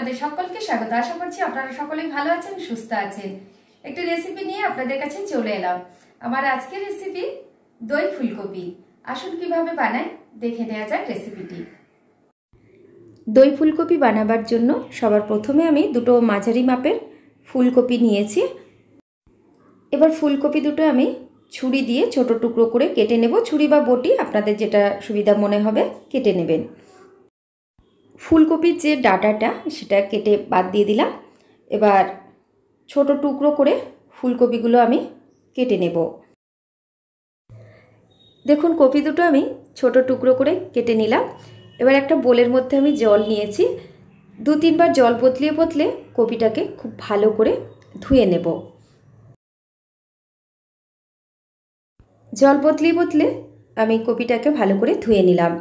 আপনাদের সকলকে স্বাগত। আশা করছি আপনারা সকলেই ভালো আছেন, সুস্থ আছেন। একটা রেসিপি নিয়ে আপনাদের কাছে চলে এলাম। আমার আজকের রেসিপি দই ফুলকপি। আসুন কিভাবে বানাই দেখে নেওয়া যাক রেসিপিটি। দই ফুলকপি বানাবার জন্য সবার প্রথমে আমি দুটো মাঝারি মাপের ফুলকপি নিয়েছি। এবার ফুলকপি দুটো আমি ছুরি দিয়ে ছোট টুকরো করে কেটে নেব। ছুরি বা বটি আপনাদের যেটা সুবিধা মনে হবে কেটে নেবেন। ফুলকপির যে ডাঁটাটা সেটা কেটে বাদ দিয়ে দিলাম। এবার ছোট টুকরো করে ফুলকপিগুলো আমি কেটে নেব। দেখুন কপি দুটো আমি ছোট টুকরো করে কেটে নিলাম। এবার একটা বোলের মধ্যে আমি জল নিয়েছি। 2-3 বার জল বদলিয়ে বদলে কপিটাকে খুব ভালো করে ধুয়ে নেব। জল বদলিয়ে বদলে আমি কপিটাকে ভালো করে ধুয়ে নিলাম।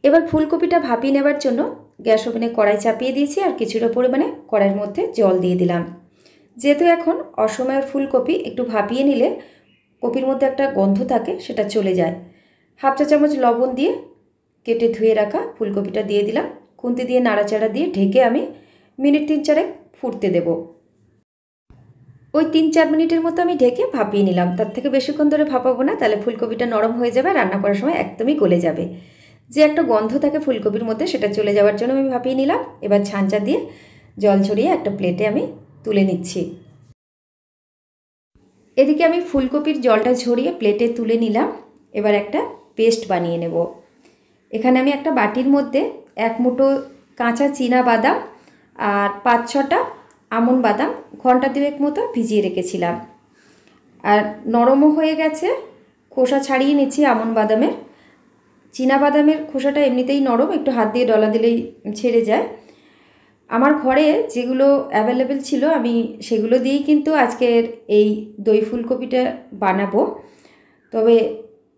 এবার ফুলকপিটা ভাপিয়ে নেবার জন্য গ্যাস ওভেনে কড়াই চাপিয়ে দিয়েছি আর কিছুটা পরিমাণে কড়াইয়ের মধ্যে জল দিয়ে দিলাম। যেহেতু এখন অসময়ের ফুলকপি, একটু ভাপিয়ে নিলে কপির মধ্যে একটা গন্ধ থাকে, সেটা চলে যায়। 1/2 চা চামচ লবণ দিয়ে কেটে ধুয়ে রাখা ফুলকপিটা দিয়ে দিলাম। খুন্তি দিয়ে নাড়াচাড়া দিয়ে ঢেকে আমি মিনিট 3-4 ফুটতে দেব। ওই 3-4 মিনিটের মতো আমি ঢেকে ভাপিয়ে নিলাম। তার থেকে বেশিক্ষণ ধরে ভাপাবো না, তাহলে ফুলকপিটা নরম হয়ে যাবে, রান্না করার সময় একদমই গলে যাবে। যে একটা গন্ধ থাকে ফুলকপির মধ্যে, সেটা চলে যাওয়ার জন্য আমি ভাপিয়ে নিলাম। এবার ছাঁচা দিয়ে জল ছড়িয়ে একটা প্লেটে আমি তুলে নিচ্ছি। এদিকে আমি ফুলকপির জলটা ঝরিয়ে প্লেটে তুলে নিলাম। এবার একটা পেস্ট বানিয়ে নেব। এখানে আমি একটা বাটির মধ্যে 1 মুঠো কাঁচা চীনা বাদাম আর 5-6টা আমন্ড বাদাম ঘন্টা 2 মতো ভিজিয়ে রেখেছিলাম। আর নরমও হয়ে গেছে, খোসা ছাড়িয়ে নিচ্ছি আমন্ড বাদামের। চীনা বাদামের খোসাটা এমনিতেই নরম, একটু হাত দিয়ে ডলা দিলেই ছেড়ে যায়। আমার ঘরে যেগুলো অ্যাভেলেবেল ছিল আমি সেগুলো দিয়েই কিন্তু আজকের এই দই ফুলকপিটা বানাবো। তবে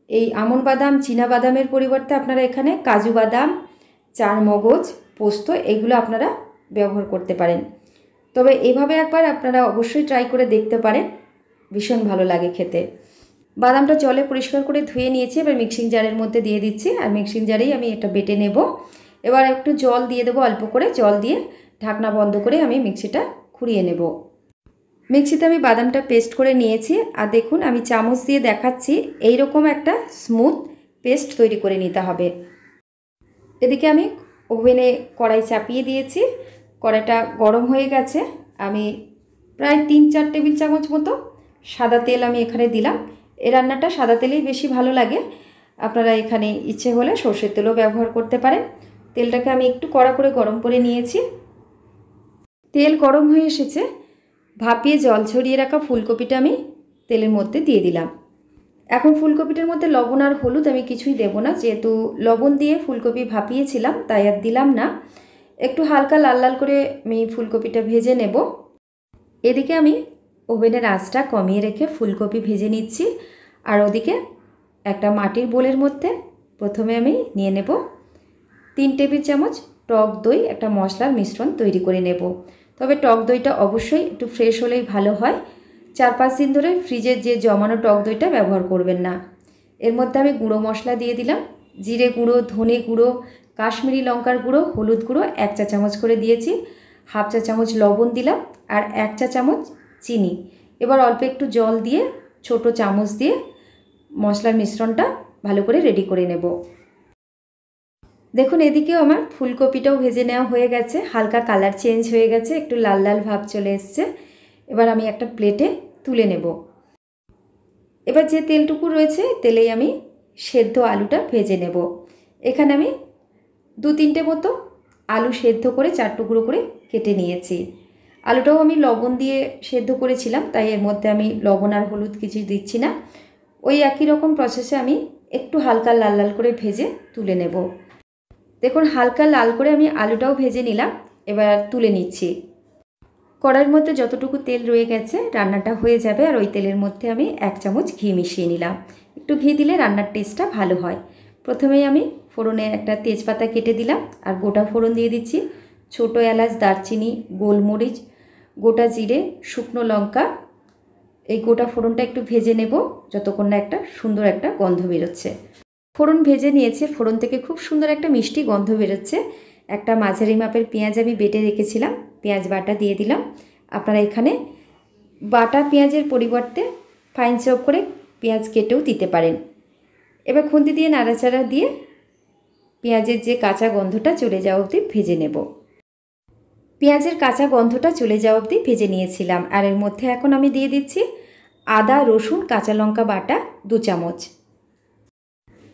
এই আমন্ড বাদাম, চীনা বাদামের পরিবর্তে আপনারা এখানে কাজু বাদাম, চারমগজ, পোস্ত এগুলো আপনারা ব্যবহার করতে পারেন। তবে এভাবে একবার আপনারা অবশ্যই ট্রাই করে দেখতে পারেন, ভীষণ ভালো লাগে খেতে। বাদামটা জলে পরিষ্কার করে ধুয়ে নিয়েছি। এবার মিক্সিং জারের মধ্যে দিয়ে দিচ্ছি আর মিক্সিং জারেই আমি এটা বেটে নেব। এবার একটু জল দিয়ে দেবো, অল্প করে জল দিয়ে ঢাকনা বন্ধ করে আমি মিক্সিটা ঘুরিয়ে নেব। মিক্সিতে আমি বাদামটা পেস্ট করে নিয়েছি আর দেখুন আমি চামচ দিয়ে দেখাচ্ছি, এইরকম একটা স্মুথ পেস্ট তৈরি করে নিতে হবে। এদিকে আমি ওভেনে কড়াই চাপিয়ে দিয়েছি। কড়াইটা গরম হয়ে গেছে। আমি প্রায় 3-4 টেবিল চামচ মতো সাদা তেল আমি এখানে দিলাম। এই রান্নাটা সাদা তেলেই বেশি ভালো লাগে। আপনারা এখানে ইচ্ছে হলে সর্ষের তেলও ব্যবহার করতে পারেন। তেলটাকে আমি একটু কড়া করে গরম করে নিয়েছি। তেল গরম হয়ে এসেছে। ভাপিয়ে জল ছড়িয়ে রাখা ফুলকপিটা আমি তেলের মধ্যে দিয়ে দিলাম। এখন ফুলকপিটার মধ্যে লবণ আর হলুদ আমি কিছুই দেব না, যেহেতু লবণ দিয়ে ফুলকপি ভাপিয়েছিলাম তাই আর দিলাম না। একটু হালকা লাল লাল করে আমি ফুলকপিটা ভেজে নেব। এদিকে আমি ওভেনের আঁচটা কমিয়ে রেখে ফুলকপি ভেজে নিচ্ছি। আর ওদিকে একটা মাটির বোলের মধ্যে প্রথমে আমি নিয়ে নেব 3 টেবিল চামচ টক দই, একটা মশলার মিশ্রণ তৈরি করে নেব। তবে টক দইটা অবশ্যই একটু ফ্রেশ হলেই ভালো হয়। 4-5 দিন ধরে ফ্রিজের যে জমানো টক দইটা ব্যবহার করবেন না। এর মধ্যে আমি গুঁড়ো মশলা দিয়ে দিলাম। জিরে গুঁড়ো, ধনে গুঁড়ো, কাশ্মীরি লঙ্কার গুঁড়ো, হলুদ গুঁড়ো 1 চা চামচ করে দিয়েছি। 1/2 চা চামচ লবণ দিলাম আর 1 চা চামচ চিনি। এবার অল্প একটু জল দিয়ে ছোট চামচ দিয়ে মশলার মিশ্রণটা ভালো করে রেডি করে নেব। দেখুন এদিকেও আমার ফুলকপিটাও ভেজে নেওয়া হয়ে গেছে, হালকা কালার চেঞ্জ হয়ে গেছে, একটু লাল লাল ভাব চলে এসছে। এবার আমি একটা প্লেটে তুলে নেব। এবার যে তেলটুকু রয়েছে তেলেই আমি সেদ্ধ আলুটা ভেজে নেব। এখানে আমি 2-3টে মতো আলু সেদ্ধ করে 4 টুকরো করে কেটে নিয়েছি। আলুটাও আমি লবণ দিয়ে সেদ্ধ করেছিলাম, তাই এর মধ্যে আমি লবণ আর হলুদ কিছু দিচ্ছি না। ওই একই রকম প্রসেসে আমি একটু হালকা লাল লাল করে ভেজে তুলে নেব। দেখুন হালকা লাল করে আমি আলুটাও ভেজে নিলাম। এবার তুলে নিচ্ছি। কড়াইয়ের মধ্যে যতটুকু তেল রয়ে গেছে রান্নাটা হয়ে যাবে। আর ওই তেলের মধ্যে আমি 1 চামচ ঘি মিশিয়ে নিলাম। একটু ঘি দিলে রান্নার টেস্টটা ভালো হয়। প্রথমেই আমি ফোড়নে একটা তেজপাতা কেটে দিলাম আর গোটা ফোড়ন দিয়ে দিচ্ছি। ছোট এলাচ, দারচিনি, গোলমরিচ, গোটা জিরে, শুকনো লঙ্কা। এই গোটা ফোড়নটা একটু ভেজে নেব যতক্ষণ না একটা সুন্দর একটা গন্ধ বেরোচ্ছে। ফোড়ন ভেজে নিয়েছে, ফোড়ন থেকে খুব সুন্দর একটা মিষ্টি গন্ধ বেরোচ্ছে। একটা মাঝারি মাপের পেঁয়াজ আমি বেটে রেখেছিলাম, পেঁয়াজ বাটা দিয়ে দিলাম। আপনারা এখানে বাটা পেঁয়াজের পরিবর্তে ফাইন চপ করে পেঁয়াজ কেটেও দিতে পারেন। এবার খুন্তি দিয়ে নাড়াচাড়া দিয়ে পেঁয়াজের যে কাঁচা গন্ধটা চলে যাওয়া অবধি ভেজে নেব। পেঁয়াজের কাঁচা গন্ধটা চলে যাওয়া অবধি ভেজে নিয়েছিলাম। আর এর মধ্যে এখন আমি দিয়ে দিচ্ছি আদা রসুন কাঁচা লঙ্কা বাটা 2 চামচ।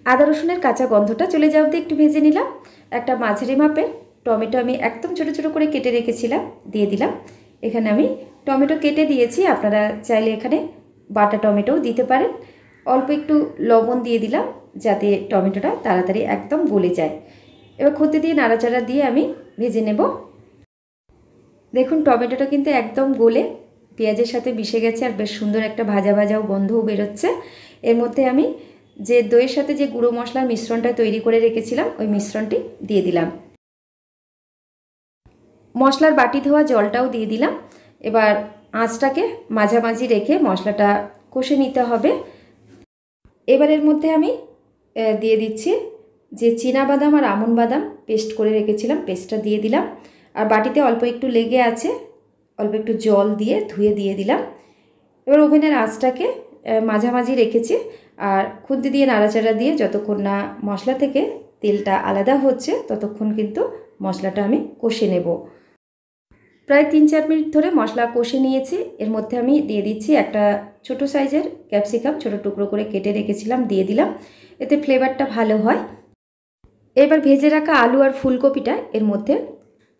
আদা রসুনের কাঁচা গন্ধটা চলে যাওয়া অবধি একটু ভেজে নিলাম। একটা মাঝারি মাপের টমেটো আমি একদম ছোটো ছোটো করে কেটে রেখেছিলাম, দিয়ে দিলাম। এখানে আমি টমেটো কেটে দিয়েছি, আপনারা চাইলে এখানে বাটা টমেটোও দিতে পারেন। অল্প একটু লবণ দিয়ে দিলাম যাতে টমেটোটা তাড়াতাড়ি একদম গলে যায়। এবার খুন্তি দিয়ে নাড়াচাড়া দিয়ে আমি ভেজে নেব। দেখুন টমেটোটা কিন্তু একদম গলে পেঁয়াজের সাথে মিশে গেছে আর বেশ সুন্দর একটা ভাজা ভাজাও গন্ধও বেরোচ্ছে। এর মধ্যে আমি যে দইয়ের সাথে যে গুঁড়ো মশলার মিশ্রণটা তৈরি করে রেখেছিলাম ওই মিশ্রণটি দিয়ে দিলাম। মশলার বাটি ধোয়া জলটাও দিয়ে দিলাম। এবার আঁচটাকে মাঝামাঝি রেখে মশলাটা কষে নিতে হবে। এবার এর মধ্যে আমি দিয়ে দিচ্ছি যে চীনাবাদাম আর আমন্ড বাদাম পেস্ট করে রেখেছিলাম, পেস্টটা দিয়ে দিলাম। আর বাটিতে অল্প একটু লেগে আছে, অল্প একটু জল দিয়ে ধুয়ে দিয়ে দিলাম। এবার ওভেনের আঁচটাকে মাঝামাঝি রেখেছি আর খুন্তি দিয়ে নাড়াচাড়া দিয়ে যতক্ষণ না মশলা থেকে তেলটা আলাদা হচ্ছে ততক্ষণ কিন্তু মশলাটা আমি কষে নেব। প্রায় 3-4 মিনিট ধরে মশলা কষে নিয়েছি। এর মধ্যে আমি দিয়ে দিচ্ছি একটা ছোটো সাইজের ক্যাপসিকাম ছোটো টুকরো করে কেটে রেখেছিলাম, দিয়ে দিলাম, এতে ফ্লেভারটা ভালো হয়। এবার ভেজে রাখা আলু আর ফুলকপিটা এর মধ্যে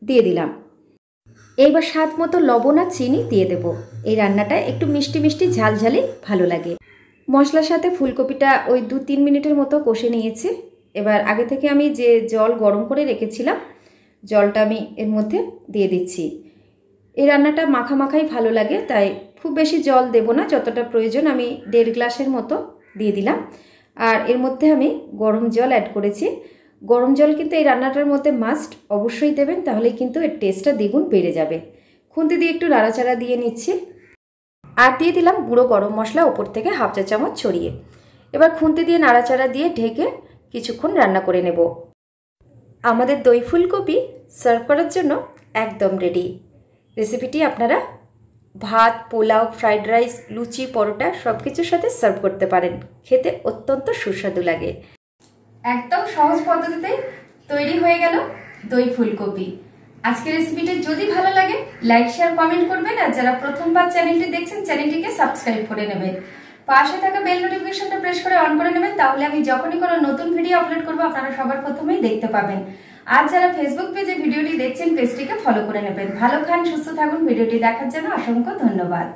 দিয়ে দিলাম। এইবার স্বাদ মতো লবণ আর চিনি দিয়ে দেব। এই রান্নাটা একটু মিষ্টি মিষ্টি ঝালঝালি ভালো লাগে। মশলার সাথে ফুলকপিটা ওই 2-3 মিনিটের মতো কষে নিয়েছি। এবার আগে থেকে আমি যে জল গরম করে রেখেছিলাম জলটা আমি এর মধ্যে দিয়ে দিচ্ছি। এই রান্নাটা মাখা মাখাই ভালো লাগে, তাই খুব বেশি জল দেব না, যতটা প্রয়োজন আমি 1.5 গ্লাসের মতো দিয়ে দিলাম। আর এর মধ্যে আমি গরম জল অ্যাড করেছি। গরম জল কিন্তু এই রান্নাটার মধ্যে মাস্ট অবশ্যই দেবেন, তাহলে কিন্তু এর টেস্টটা দ্বিগুণ বেড়ে যাবে। খুন্তি দিয়ে একটু নাড়াচাড়া দিয়ে নিচ্ছি আর দিয়ে দিলাম গুঁড়ো গরম মশলা ওপর থেকে 1/2 চা চামচ ছড়িয়ে। এবার খুন্তি দিয়ে নাড়াচাড়া দিয়ে ঢেকে কিছুক্ষণ রান্না করে নেব। আমাদের দই ফুলকপি সার্ভ করার জন্য একদম রেডি। রেসিপিটি আপনারা ভাত, পোলাও, ফ্রাইড রাইস, লুচি, পরোটা সব কিছুর সাথে সার্ভ করতে পারেন। খেতে অত্যন্ত সুস্বাদু লাগে। একদম সহজ পদ্ধতিতে তৈরি হয়ে গেল দই ফুলকপি। আজকের রেসিপিটি যদি ভালো লাগে লাইক শেয়ার কমেন্ট করবেন, আর যারা প্রথমবার চ্যানেলটি দেখছেন চ্যানেলটিকে সাবস্ক্রাইব করে নেবেন। পাশে থাকা বেল নোটিফিকেশনটা প্রেস করে অন করে নেবেন, তাহলে আমি যখনই কোনো নতুন ভিডিও আপলোড করব আপনারা সবার প্রথমেই দেখতে পাবেন। আর যারা ফেসবুক পেজে ভিডিওটি দেখছেন পেজটিকে ফলো করে নেবেন। ভালো খান, সুস্থ থাকুন। ভিডিওটি দেখার জন্য অসংখ্য ধন্যবাদ।